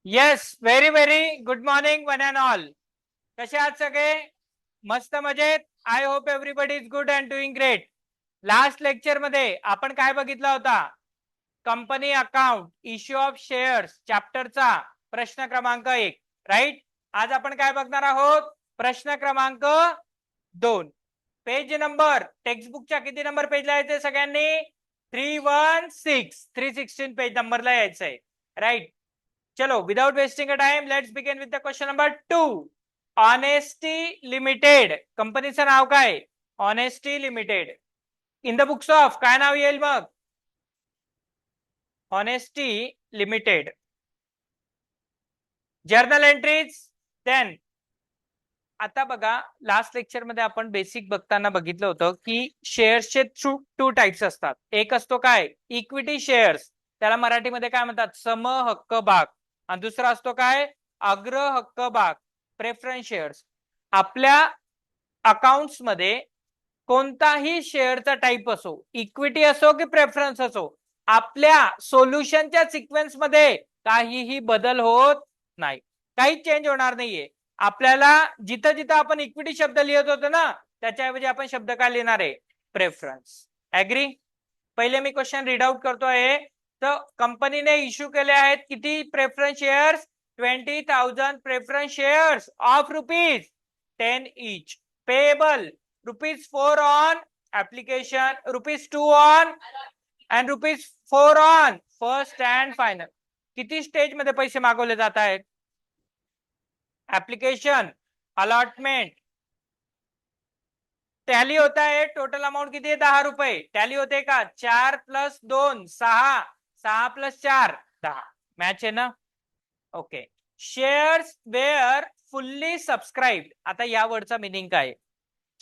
Yes, very very good morning one and all. कसे आहात सगळे? मस्त मजेत. I hope everybody is good and doing great. Last lecture मध्ये आपण काय बघितला होता? Company account, issue of shares चॅप्टरचा प्रश्न क्रमांक 1, राईट. आज आपण काय बघणार आहोत? प्रश्न क्रमांक 2. पेज नंबर टेक्स्टबुकच्या किती नंबर पेजला यायचंय सगळ्यांनी? 316 पेज नंबरला यायचंय, राईट. चलो, without wasting a time, let's begin with the question number 2. Honesty Limited कंपनीचं नाव काय? Honesty Limited. In the books of काय नाव येईल मग? Honesty Limited. Journal entries. Then आता बघा, लास्ट लेक्चर मध्ये आपण बेसिक बघताना बघितलं होतं की शेअर्सचे टू टाइप्स असतात. एक असतो काय? इक्विटी शेअर्स, त्याला मराठीमध्ये काय म्हणतात? सम हक्क भाग. आणि दुसरा असतो काय? अग्र हक्क भाग, प्रेफरन्स शेअर्स. आपल्या अकाउंट्स मध्ये कोणताही शेअरचा टाइप असो, इक्विटी असो की प्रेफरन्स असो, आपल्या सोल्युशनच्या सिक्वेन्स मध्ये काहीही बदल होत नाही, काही चेंज होणार नाहीये. आपल्याला जिथं जिथं आपण इक्विटी शब्द लिहित होतो ना, त्याच्याऐवजी आपण शब्द काय लिहिणार आहे? प्रेफरन्स. ऍग्री? पहिले मी क्वेश्चन रीड आउट करतोय. तर कंपनीने इश्यू केले आहेत किती preference shares? 20,000 preference shares of ₹10 each, payable ₹4 on application, ₹2 on and ₹4 on first and final. किती स्टेज मध्ये पैसे मागवले जात आहेत? ऍप्लिकेशन, अलॉटमेंट, टॅली होता है. टोटल अमाउंट किती आहे? ₹10. टॅली होते का? 4 + 2 6, 6 + 4 10. मॅच आहे ना? Okay. Shares were fully subscribed. आता या वर्डचा मिनिंग काय?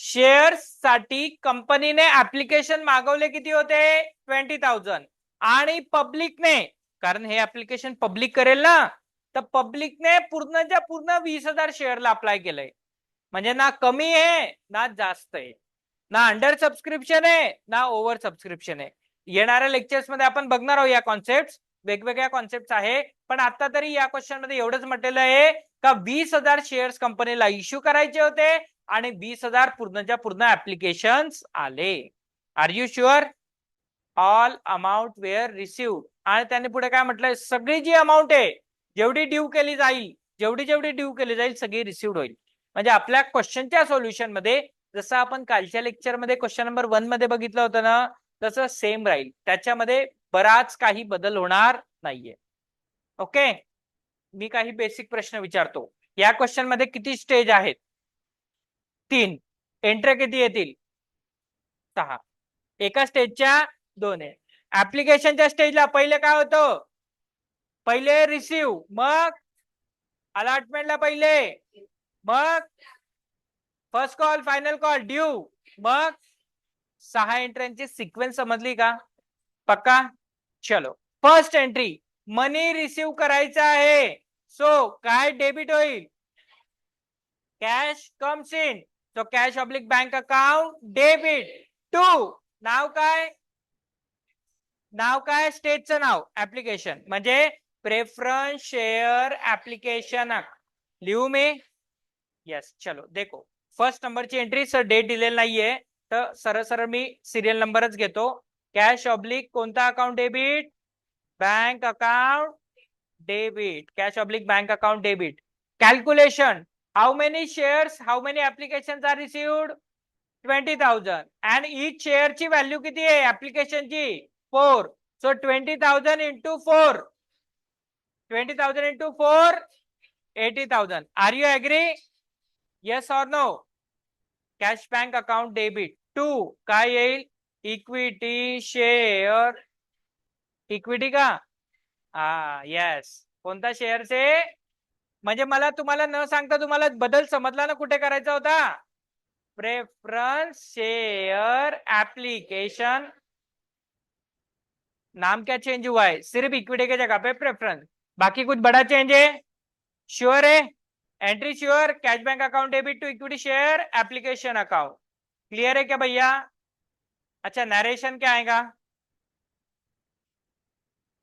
शेअर्स साठी कंपनीने ऍप्लिकेशन मागवले किती होते? 20,000. आणि पब्लिकने, कारण हे ऍप्लिकेशन पब्लिक करेल ना, तर पब्लिकने पूर्णच्या पूर्ण 20,000 शेअरला अप्लाय केलंय. म्हणजे ना कमी आहे ना जास्त आहे, ना अंडर सबस्क्रिप्शन आहे ना ओव्हर सबस्क्रिप्शन आहे. येणाऱ्या लेक्चर्स मध्ये आपण बघणार आहोत या कॉन्सेप्ट, वेगवेगळ्या कॉन्सेप्ट आहे. पण आता तरी या क्वेश्चन मध्ये एवढंच म्हटलेलं आहे का 20,000 शेअर्स कंपनीला इश्यू करायचे होते आणि 20,000 पूर्णच्या पूर्ण ऍप्लिकेशन आले. Are you sure? All amount were received. आणि त्यांनी पुढे काय म्हटलंय? सगळी जी अमाऊंट आहे, जेवढी ड्यू केली जाईल, जेवढी ड्यू केली जाईल, सगळी रिसिव्ड होईल. म्हणजे आपल्या क्वेश्चनच्या सोल्युशन मध्ये जसं आपण कालच्या लेक्चर मध्ये क्वेश्चन नंबर 1 मध्ये बघितलं होतं ना, तसं सेम राहील. त्याच्यामध्ये बराच काही बदल होणार नाहीये. ओके. मी काही बेसिक प्रश्न विचारतो. या क्वेश्चन मध्ये किती स्टेज आहेत? 3. एंट्री किती येतील? 6. एका स्टेजच्या 2 आहे. ऍप्लिकेशनच्या स्टेजला पहिले काय होतं? पहिले रिसिव्ह, मग अलॉटमेंटला पहिले, मग first call, final call, due, मग 6 एंट्र्यांची सिक्वेन्स समजली का? पक्का? चलो, फर्स्ट एंट्री, मनी रिसिव्ह करायचा आहे. सो काय डेबिट होईल? Cash comes in, so cash oblique bank account debit. 2. नाव काय? नाव काय? स्टेजचं नाव, ऍप्लिकेशन, म्हणजे प्रेफरन्स शेअर ऍप्लिकेशन. लिहू मी? यस. चलो देखो, फर्स्ट नंबरची एंट्री, सर डेट दिलेली नाहीये, तर सरळ सरळ मी सिरियल नंबरच घेतो. कॅश ऑब्लिक कोणता account debit? Bank account debit. Cash oblique bank account debit. Calculation, how many shares, how many application are received? 20,000. And each शेअरची व्हॅल्यू किती आहे ऍप्लिकेशनची? 4. So 20,000 into 4, 20,000 into 4, 80,000. Are you agree? Yes or no? Cash bank account debit. 2 काय येईल? Equity share. Equity का? हा, yes. कोणता shares आहे? म्हणजे मला तुम्हाला न सांगता तुम्हाला बदल समजला ना कुठे करायचा होता? Preference share application. नाम क्या चेंज हुआ है? सिर्फ इक्विटी के जगह पे प्रेफरेंस, बाकी कुछ बड़ा चेंज है? श्योर है? Entry sure? Cash bank account debit to equity share application account. Clear है क्या भैया? अच्छा, नरेशन क्या आएगा?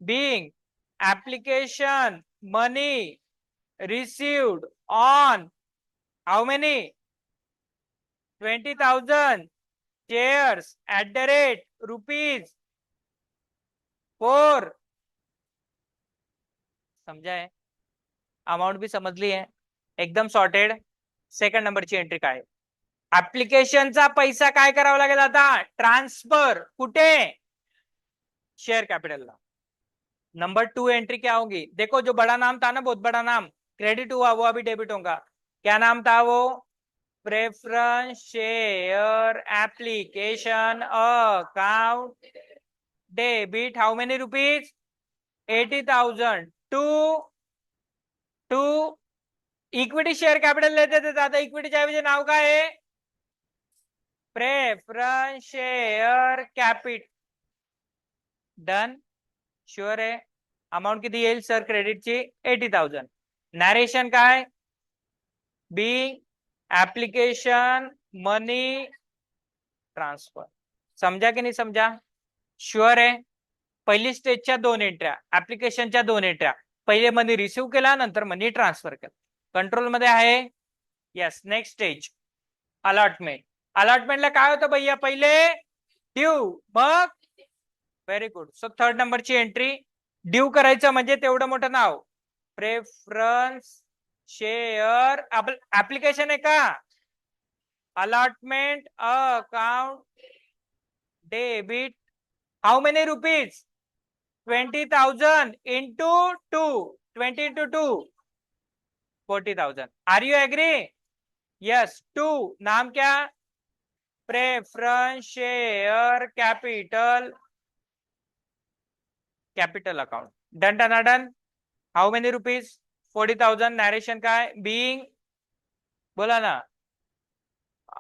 Being application money received on how many? 20,000 shares at the rate rupees 4. समझा है? अमाउंट भी समजली आहे, एकदम सॉर्टेड. सेकंड नंबरची एंट्री काय? ऍप्लिकेशनचा पैसा काय करावा लागेल आता? ट्रान्सफर कुठे? Share capital. नंबर 2 एंट्री क्या होगी? देखो, जो बड़ा नाम था ना, बहुत बड़ा नाम, क्रेडिट हुआ, वो अभी डेबिट होगा. क्या नाम था वो? Preference share application account debit. How many rupees? 80,000 to equity share capital लेते थे. आता इक्विटीच्या ऐवजी नाव काय आहे? Preference share capital. Done. Sure आहे? अमाऊंट किती येईल सर क्रेडिटची? 80,000. नॅरेशन काय? बी एप्लीकेशन मनी ट्रान्सफर. समजा की नाही समजा? शुअर आहे? पहिली स्टेजच्या 2 एंट्र्या, ऍप्लिकेशनच्या 2 एंट्र्या. पहिले मनी रिसिव्ह केला, नंतर मनी ट्रान्सफर केला. कंट्रोल मध्ये आहे. येस. Next stage allotment. अलॉटमेंटला काय होतं भैया? पहिले ड्यू, मग व्हेरी गुड. सो थर्ड नंबरची एंट्री. ड्यू करायचं म्हणजे तेवढं मोठं नाव, प्रेफरन्स शेअर ऍप्लिकेशन आहे का? Allotment account debit. How many rupees? 20,000 into 2. 20 into 2. 40,000. Are you agree? Yes. 2. नाम क्या? Preference share capital account. Done done done. How many rupees? 40,000. Narration का है? बीइंग, बोला ना,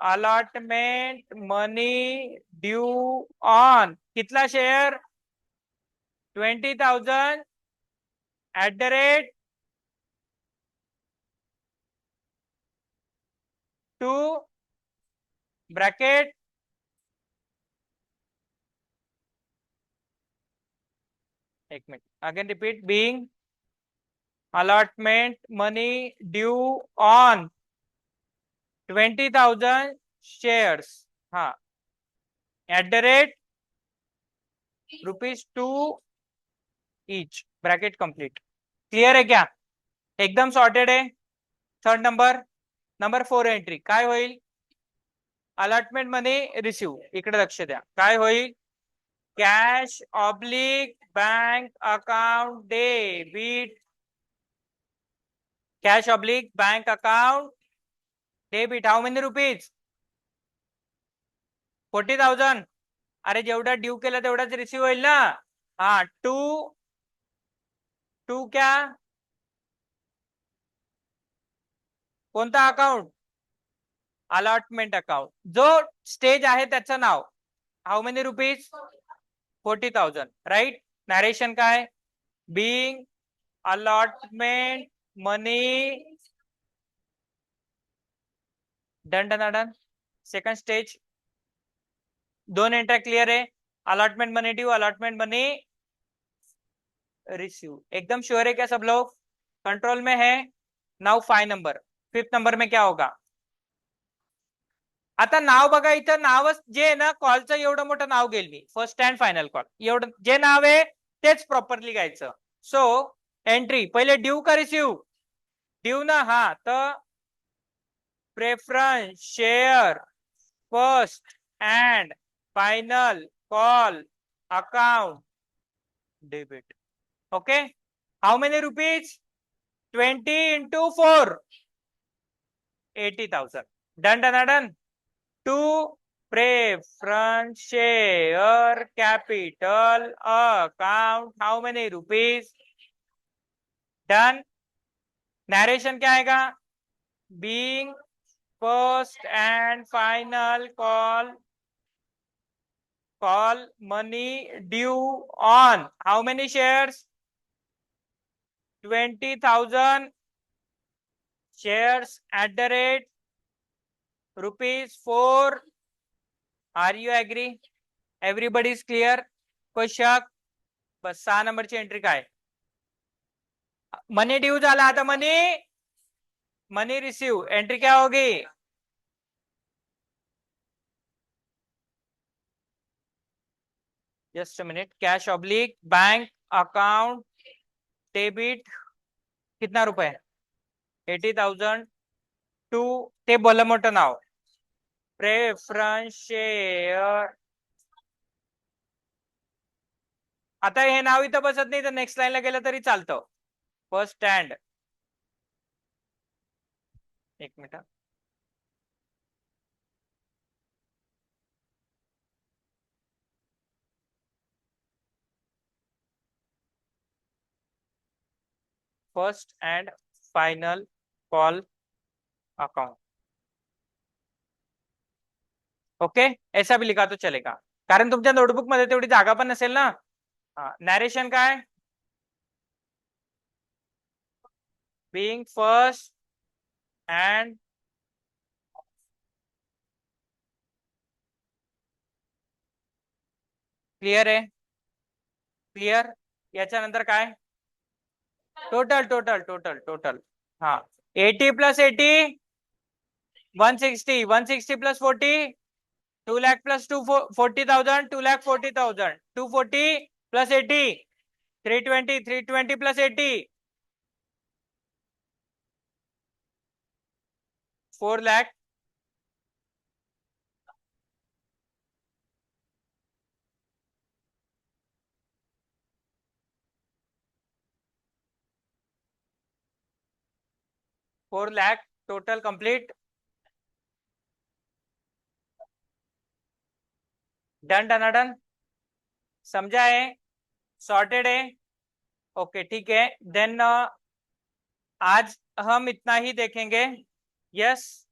अलॉटमेंट मनी ड्यू ऑन कितना share? 20,000 at the rate 2 bracket एक minute again repeat. Being allotment money due on 20,000 shares, हाँ, at the rate ₹2 each. Bracket complete. Clear है क्या? एकदम सॉर्टेड है. थर्ड नंबर 4 एंट्री काय होईल? Allotment money receive. इकडे लक्ष द्या. काय होईल? Cash oblique bank account debit. Cash oblique bank account debit. How many rupees? 40,000. अरे जेवढा ड्यू केला तेवढाच रिसीव होईल ना. हा. टू क्या? कोणता अकाउंट? Allotment account. जो स्टेज आहे त्याचं नाव. How many rupees? 40,000. Right. Narration काय? Being allotment money. Done done done. Second stage. 2 entry clear है? Allotment money due, allotment money receive. एकदम श्योर है क्या सब लोग? कंट्रोल में है? Now 5 number. 5th नंबर में क्या होगा? आता नाव बघा, इथं नावच जे आहे ना, कॉलचं एवढं मोठं नाव घेईल मी. First and final call. एवढं जे नाव आहे तेच प्रॉपरली घ्यायचं. सो एंट्री पहिले ड्यू का रिसीव? ड्यू ना. हा, तर preference share first and final call account debit. Okay. How many rupees? 20 into 4. 80,000. Done done done. To preference share capital account. How many rupees? Done. Narration क्या आएगा? Being first and final call money due on how many shares? 20,000 shares at the rate ₹4. Are you agree? Everybody is clear? कोई शक? बस 6 नंबरची entry काय? मनी due झाला, आता मनी मनी receive, entry क्या होगी? Just minute, cash oblique bank account debit कितना रुपये? 80,000 टू, ते बोला मोठं नाव, प्रेफरन्स शेअर. आता हे नाव इथं बसत नाही तर नेक्स्ट लाईनला गेलं तरी चालतं. फर्स्ट स्टँड, एक minute, first and final call account. Okay, ऐसा भी लिखा तो चलेगा, कारण तुमच्या नोटबुक मध्ये तेवढी जागा पण नसेल ना. नॅरेशन काय? बीइंग फर्स्ट एंड क्लिअर आहे? क्लिअर. याच्यानंतर काय? Total total total total. हा, 80 plus 80 160, 160 plus 40 2 lakh plus 240,000 2,40,000 240 plus 80 320 320 plus 80 4 lakh. Total complete. Done done done, समझा है? सॉर्टेड है? ओके ठीक है, देन आज हम इतना ही देखेंगे. यस.